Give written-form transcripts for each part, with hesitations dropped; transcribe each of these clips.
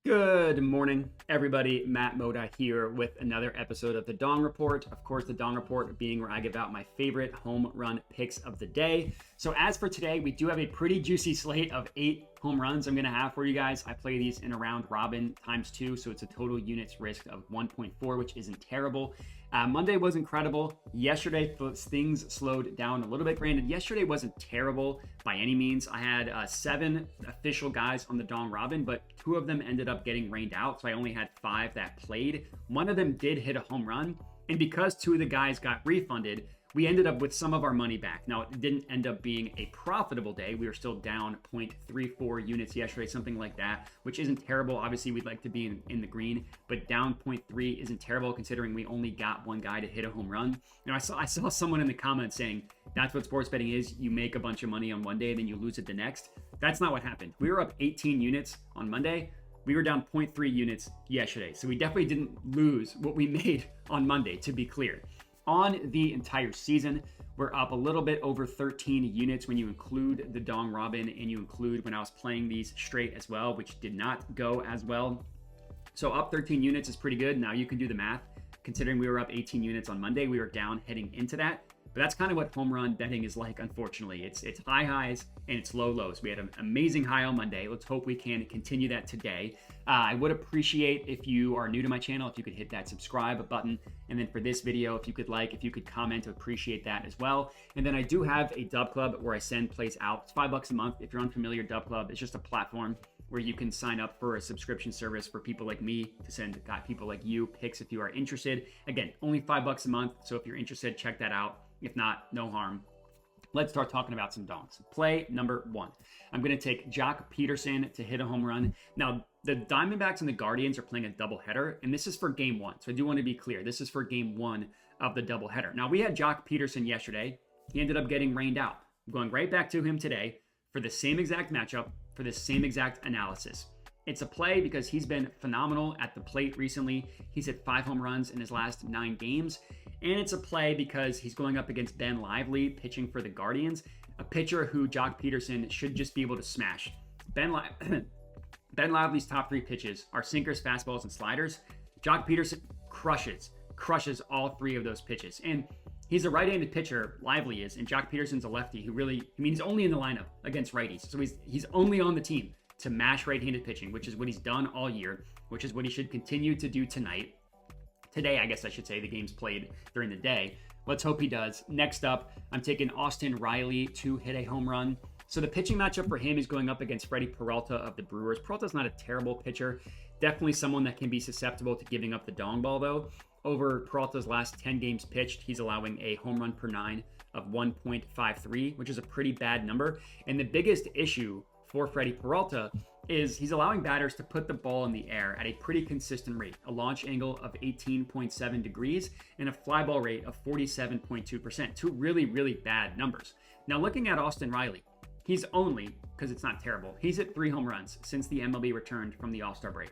Good morning, everybody. Matt Moda here with another episode of the Dong Report. Of course, the Dong Report being where I give out my favorite home run picks of the day. So as for today, we do have a pretty juicy slate of 8 home runs I'm going to have for you guys. I play these in a round robin times 2, so it's a total units risk of 1.4, which isn't terrible. Monday was incredible. Yesterday, things slowed down a little bit. Granted, yesterday wasn't terrible by any means. I had 7 official guys on the Dong Robin, but 2 of them ended up getting rained out, so I only had 5 that played. One of them did hit a home run, and because 2 of the guys got refunded, we ended up with some of our money back. Now, it didn't end up being a profitable day. We were still down 0.34 units yesterday, something like that, which isn't terrible. Obviously, we'd like to be in the green, but down 0.3 isn't terrible considering we only got one guy to hit a home run. You know, I saw someone in the comments saying that's what sports betting is. You make a bunch of money on one day, then you lose it the next. That's not what happened. We were up 18 units on Monday. We were down 0.3 units yesterday. So we definitely didn't lose what we made on Monday, to be clear. On the entire season, we're up a little bit over 13 units when you include the Dong Robin and you include when I was playing these straight as well, which did not go as well. So up 13 units is pretty good. Now you can do the math. Considering we were up 18 units on Monday, we were down heading into that. But that's kind of what home run betting is like, unfortunately. It's high highs and it's low lows. We had an amazing high on Monday. Let's hope we can continue that today. I would appreciate if you are new to my channel, if you could hit that subscribe button. And then for this video, if you could comment, I appreciate that as well. And then I do have a Dub Club where I send plays out. It's $5 a month. If you're unfamiliar, Dub Club is just a platform where you can sign up for a subscription service for people like me to send people like you picks if you are interested. Again, only $5 a month. So if you're interested, check that out. If not, no harm. Let's start talking about some dongs. Play number 1. I'm going to take Jock Peterson to hit a home run. Now, the Diamondbacks and the Guardians are playing a doubleheader, and this is for game 1. So I do want to be clear. This is for game 1 of the doubleheader. Now, we had Jock Peterson yesterday. He ended up getting rained out. I'm going right back to him today for the same exact matchup, for the same exact analysis. It's a play because he's been phenomenal at the plate recently. He's hit 5 home runs in his last 9 games. And it's a play because he's going up against Ben Lively, pitching for the Guardians, a pitcher who Jock Peterson should just be able to smash. Ben Lively's top 3 pitches are sinkers, fastballs, and sliders. Jock Peterson crushes all 3 of those pitches. And he's a right-handed pitcher, Lively is, and Jock Peterson's a lefty who he's only in the lineup against righties. So he's only on the team to mash right-handed pitching, which is what he's done all year, which is what he should continue to do tonight. Today, I guess I should say, the game's played during the day. Let's hope he does. Next up, I'm taking Austin Riley to hit a home run. So the pitching matchup for him is going up against Freddie Peralta of the Brewers. Peralta's not a terrible pitcher. Definitely someone that can be susceptible to giving up the dong ball, though. Over Peralta's last 10 games pitched, he's allowing a home run per 9 of 1.53, which is a pretty bad number. And the biggest issue for Freddie Peralta is he's allowing batters to put the ball in the air at a pretty consistent rate, a launch angle of 18.7 degrees and a fly ball rate of 47.2%. 2 really, really bad numbers. Now, looking at Austin Riley, he's only, because it's not terrible, he's hit 3 home runs since the MLB returned from the All-Star break.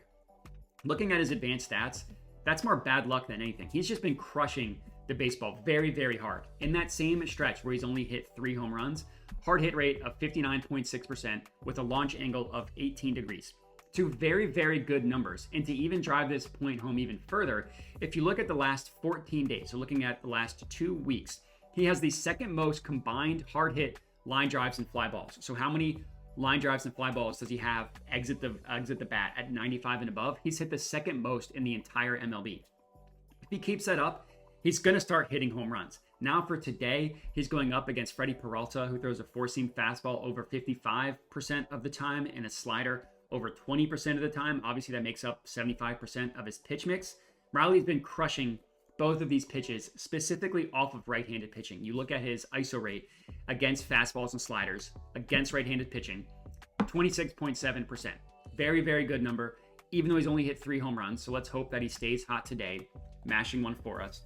Looking at his advanced stats, that's more bad luck than anything. He's just been crushing the baseball very, very hard. In that same stretch where he's only hit 3 home runs, hard hit rate of 59.6% with a launch angle of 18 degrees. 2 very, very good numbers. And to even drive this point home even further, if you look at the last 14 days, so looking at the last 2 weeks, he has the second most combined hard hit line drives and fly balls. So how many line drives and fly balls does he have exit the bat at 95 and above? He's hit the second most in the entire MLB. If he keeps that up, he's going to start hitting home runs. Now for today, he's going up against Freddie Peralta, who throws a 4-seam fastball over 55% of the time and a slider over 20% of the time. Obviously, that makes up 75% of his pitch mix. Riley's been crushing both of these pitches, specifically off of right-handed pitching. You look at his ISO rate against fastballs and sliders, against right-handed pitching, 26.7%. Very, very good number, even though he's only hit 3 home runs. So let's hope that he stays hot today, mashing one for us.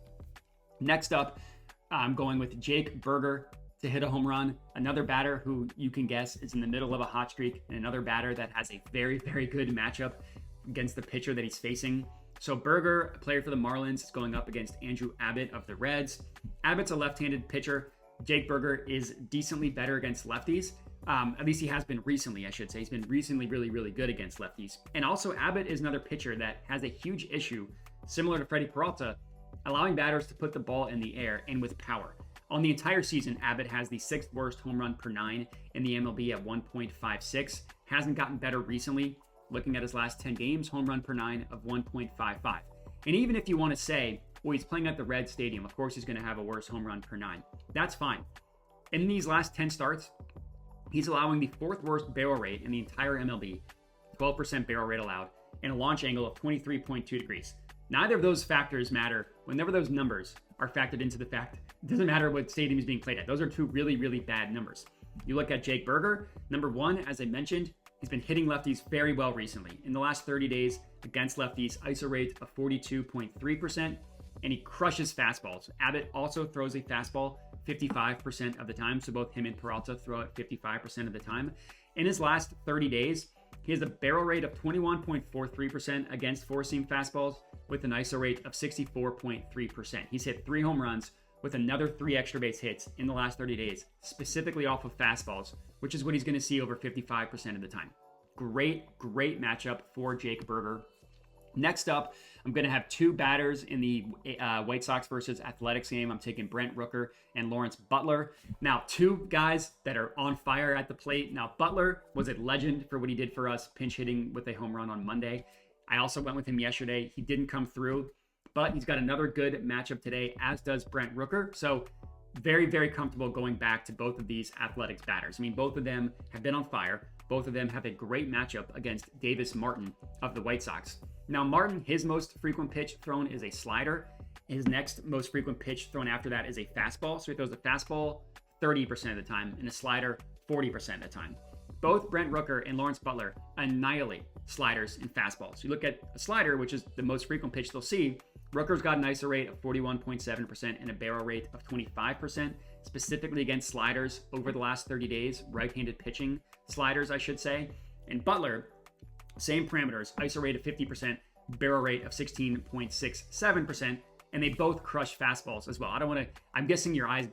Next up, I'm going with Jake Berger to hit a home run. Another batter who you can guess is in the middle of a hot streak, and another batter that has a very, very good matchup against the pitcher that he's facing. So Berger, a player for the Marlins, is going up against Andrew Abbott of the Reds. Abbott's a left-handed pitcher. Jake Berger is decently better against lefties, At least he has been recently, I should say. He's been recently really, really good against lefties. And also, Abbott is another pitcher that has a huge issue, similar to Freddie Peralta, allowing batters to put the ball in the air and with power. On the entire season, Abbott has the 6th worst home run per 9 in the MLB at 1.56. Hasn't gotten better recently. Looking at his last 10 games, home run per 9 of 1.55. And even if you want to say, well, he's playing at the Red Stadium, of course he's going to have a worse home run per 9. That's fine. In these last 10 starts, he's allowing the 4th worst barrel rate in the entire MLB, 12% barrel rate allowed, and a launch angle of 23.2 degrees. Neither of those factors matter whenever those numbers are factored into the fact. It doesn't matter what stadium he's being played at. Those are two really, really bad numbers. You look at Jake Berger, number 1, as I mentioned, he's been hitting lefties very well recently. In the last 30 days against lefties, ISO rate of 42.3%, and he crushes fastballs. Abbott also throws a fastball 55% of the time, so both him and Peralta throw it 55% of the time. In his last 30 days, he has a barrel rate of 21.43% against four-seam fastballs with an ISO rate of 64.3%. He's hit 3 home runs with another 3 extra base hits in the last 30 days, specifically off of fastballs, which is what he's going to see over 55% of the time. Great matchup for Jake Berger. Next up, I'm going to have 2 batters in the White Sox versus Athletics game. I'm taking Brent Rooker and Lawrence Butler. Now, 2 guys that are on fire at the plate. Now, Butler was a legend for what he did for us, pinch hitting with a home run on Monday. I also went with him yesterday. He didn't come through, but he's got another good matchup today, as does Brent Rooker. So very comfortable going back to both of these Athletics batters. I mean, both of them have been on fire. Both of them have a great matchup against Davis Martin of the White Sox. Now, Martin, his most frequent pitch thrown is a slider. His next most frequent pitch thrown after that is a fastball. So he throws a fastball 30% of the time and a slider 40% of the time. Both Brent Rooker and Lawrence Butler annihilate sliders and fastballs. You look at a slider, which is the most frequent pitch they'll see. Rooker's got an ISO rate of 41.7% and a barrel rate of 25%, specifically against sliders over the last 30 days, right-handed pitching sliders, I should say. And Butler, same parameters, ISO rate of 50%, barrel rate of 16.67%, and they both crush fastballs as well. I'm guessing your eyes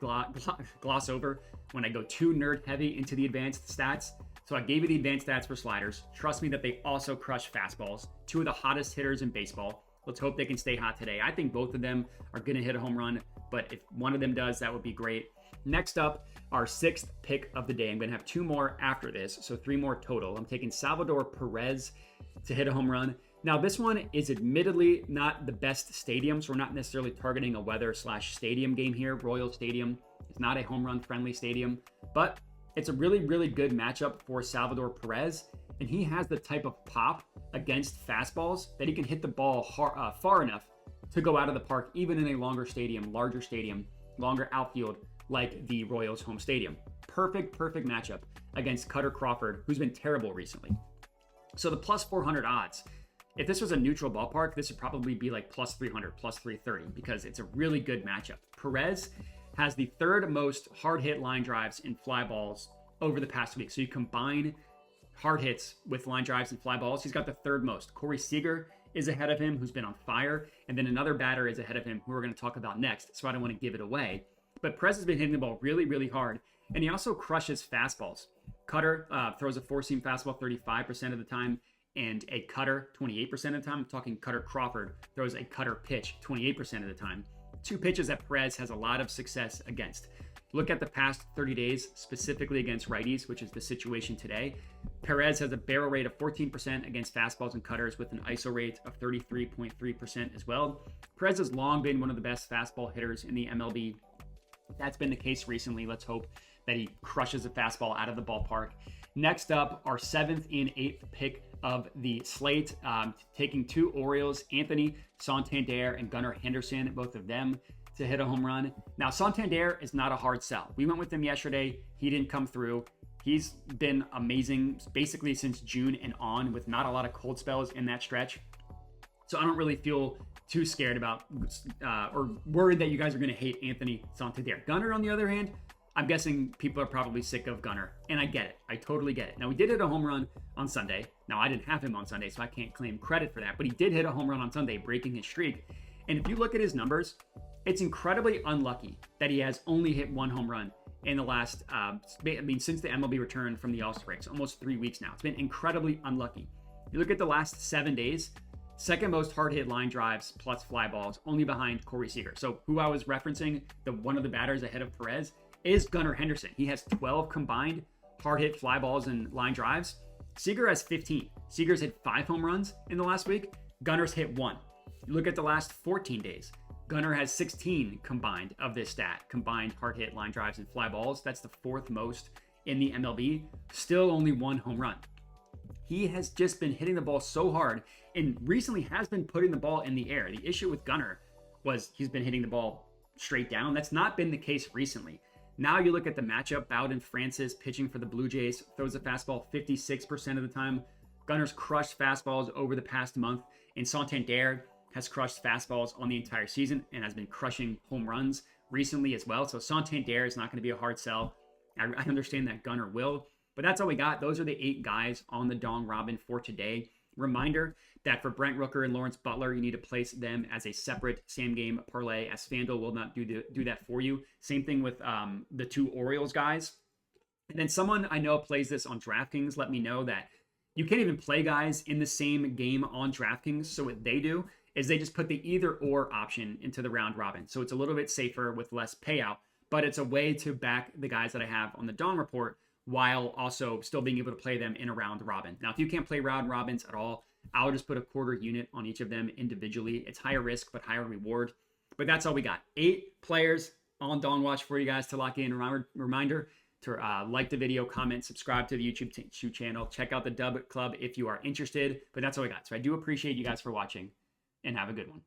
gloss over when I go too nerd heavy into the advanced stats. So I gave you the advanced stats for sliders. Trust me that they also crush fastballs. 2 of the hottest hitters in baseball. Let's hope they can stay hot today. I think both of them are going to hit a home run, but if one of them does, that would be great. Next up, our 6th pick of the day. I'm going to have 2 more after this, so 3 more total. I'm taking Salvador Perez to hit a home run. Now, this one is admittedly not the best stadium, so we're not necessarily targeting a weather/stadium game here. Royal Stadium is not a home run friendly stadium, but it's a really good matchup for Salvador Perez, and he has the type of pop against fastballs that he can hit the ball far enough to go out of the park, even in a longer stadium, larger stadium, longer outfield like the Royals home stadium. Perfect matchup against Cutter Crawford, who's been terrible recently. So the plus 400 odds, if this was a neutral ballpark, this would probably be like plus 300, plus 330, because it's a really good matchup. Perez has the 3rd most hard hit line drives and fly balls over the past week. So you combine hard hits with line drives and fly balls, he's got the 3rd most. Corey Seager is ahead of him, who's been on fire, and then another batter is ahead of him, who we're going to talk about next, so I don't want to give it away. But Perez has been hitting the ball really hard, and he also crushes fastballs. Cutter throws a four-seam fastball 35% of the time, and a cutter 28% of the time. I'm talking Cutter Crawford throws a cutter pitch 28% of the time. 2 pitches that Perez has a lot of success against. Look at the past 30 days, specifically against righties, which is the situation today. Perez has a barrel rate of 14% against fastballs and cutters with an ISO rate of 33.3% as well. Perez has long been one of the best fastball hitters in the MLB. That's been the case recently. Let's hope that he crushes a fastball out of the ballpark. Next up, our 7th and 8th pick of the slate, taking 2 Orioles, Anthony Santander and Gunnar Henderson, both of them to hit a home run. Now, Santander is not a hard sell. We went with him yesterday. He didn't come through. He's been amazing basically since June and on, with not a lot of cold spells in that stretch. So I don't really feel too scared about or worried that you guys are going to hate Anthony Santander. Gunnar, on the other hand, I'm guessing people are probably sick of Gunnar, and I get it. I totally get it. Now, we did hit a home run on Sunday. Now, I didn't have him on Sunday, so I can't claim credit for that, but he did hit a home run on Sunday, breaking his streak. And if you look at his numbers, it's incredibly unlucky that he has only hit 1 home run in the last, since the MLB returned from the All-Star break. So almost 3 weeks now. It's been incredibly unlucky. You look at the last 7 days, second most hard hit line drives plus fly balls, only behind Corey Seager. So who I was referencing, one of the batters ahead of Perez, is Gunnar Henderson. He has 12 combined hard hit fly balls and line drives. Seager has 15. Seager's hit 5 home runs in the last week. Gunner's hit 1. You look at the last 14 days. Gunnar has 16 combined of this stat, combined hard hit line drives and fly balls. That's the 4th most in the MLB. Still only 1 home run. He has just been hitting the ball so hard and recently has been putting the ball in the air. The issue with Gunnar was he's been hitting the ball straight down. That's not been the case recently. Now you look at the matchup, Bowden Francis pitching for the Blue Jays, throws the fastball 56% of the time. Gunnar's crushed fastballs over the past month, and Santander has crushed fastballs on the entire season and has been crushing home runs recently as well. So Santander is not going to be a hard sell. I understand that Gunnar will, but that's all we got. Those are the 8 guys on the Dong Robin for today. Reminder that for Brent Rooker and Lawrence Butler, you need to place them as a separate same game parlay, as FanDuel will not do that for you. Same thing with the 2 Orioles guys. And then someone I know plays this on DraftKings let me know that you can't even play guys in the same game on DraftKings. So what they do is they just put the either or option into the round robin. So it's a little bit safer with less payout, but it's a way to back the guys that I have on the Dong Report while also still being able to play them in a round robin. Now, if you can't play round robins at all, I'll just put a quarter unit on each of them individually. It's higher risk, but higher reward. But that's all we got. 8 players on Dong Watch for you guys to lock in. Reminder to like the video, comment, subscribe to the YouTube channel. Check out the Dub Club if you are interested. But that's all we got. So I do appreciate you guys for watching, and have a good one.